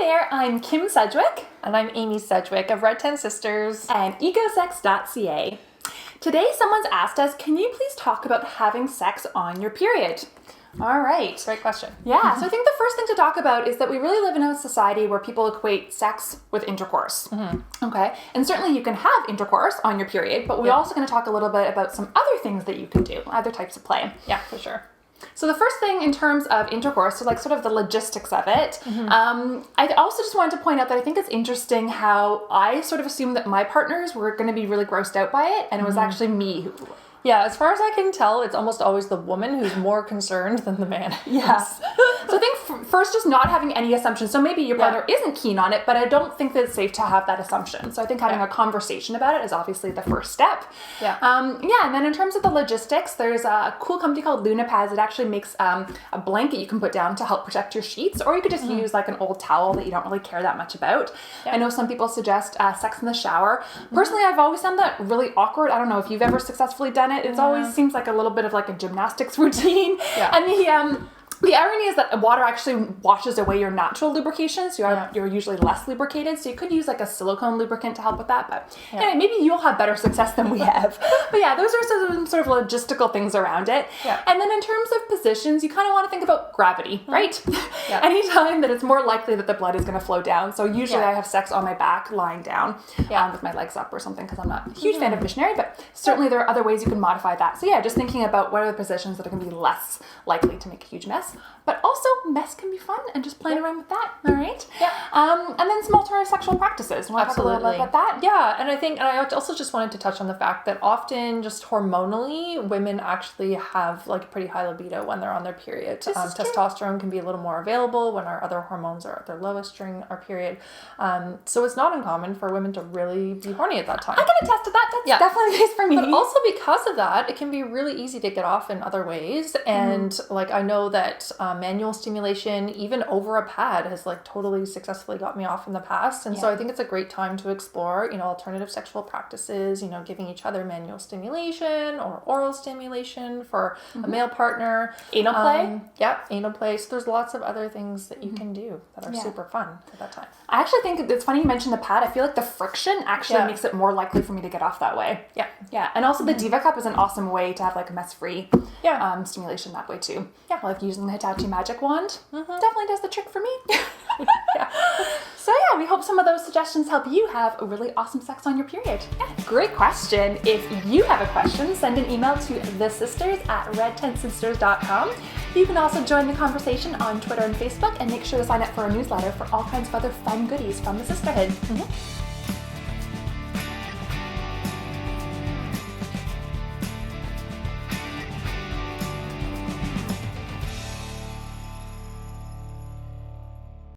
there, I'm Kim Sedgwick. And I'm Amy Sedgwick of Red 10 Sisters. And ecosex.ca. Today someone's asked us, can you please talk about having sex on your period? All right. Great question. Yeah, so I think the first thing to talk about is that we really live in a society where people equate sex with intercourse. Okay, and certainly you can have intercourse on your period, but we're also going to talk a little bit about some other things that you can do, other types of play. Yeah, for sure. So the first thing in terms of intercourse, so like sort of the logistics of it, I also just wanted to point out that I think it's interesting how I sort of assumed that my partners were going to be really grossed out by it, and it was actually me who... Yeah, as far as I can tell, it's almost always the woman who's more concerned than the man. Yes. So I think first, just not having any assumptions. So maybe your partner isn't keen on it, but I don't think that it's safe to have that assumption. So I think having a conversation about it is obviously the first step. Yeah. And then in terms of the logistics, there's a cool company called Lunapads. It actually makes a blanket you can put down to help protect your sheets, or you could just use like an old towel that you don't really care that much about. I know some people suggest sex in the shower. Personally, I've always found that really awkward. I don't know if you've ever successfully done it. It always seems like a little bit of like a gymnastics routine. And the irony is that water actually washes away your natural lubrication, so you're usually less lubricated. So you could use like a silicone lubricant to help with that. But anyway, maybe you'll have better success than we have. But yeah, those are some sort of logistical things around it. And then in terms of positions, you kind of want to think about gravity, right? Anytime that it's more likely that the blood is going to flow down. So usually I have sex on my back, lying down with my legs up or something, because I'm not a huge fan of missionary, but certainly there are other ways you can modify that. So yeah, just thinking about what are the positions that are going to be less likely to make a huge mess. But also, mess can be fun, and just playing around with that, all right? And then some alternative sexual practices. Want to talk a little bit about that? Yeah, and I also just wanted to touch on the fact that often, just hormonally, women actually have like a pretty high libido when they're on their period. Testosterone can be a little more available when our other hormones are at their lowest during our period. So it's not uncommon for women to really be horny at that time. I can attest to that. That's definitely the case for me. But also because of that, it can be really easy to get off in other ways. And like I know that manual stimulation, even over a pad, has like totally successfully got me off in the past. And so I think it's a great time to explore, alternative sexual practices, giving each other manual stimulation or oral stimulation for a male partner. Anal play? Anal play. So there's lots of other things that you can do that are super fun at that time. I actually think it's funny you mentioned the pad. I feel like the friction actually makes it more likely for me to get off that way. Yeah. And also the Diva Cup is an awesome way to have like a mess-free stimulation that way too. Like using the Hitachi Magic Wand definitely does the trick for me. So we hope some of those suggestions help you have a really awesome sex on your period. Great question. If you have a question, send an email to thesisters@red10sisters.com. You can also join the conversation on Twitter and Facebook, and make sure to sign up for our newsletter for all kinds of other fun goodies from the sisterhood.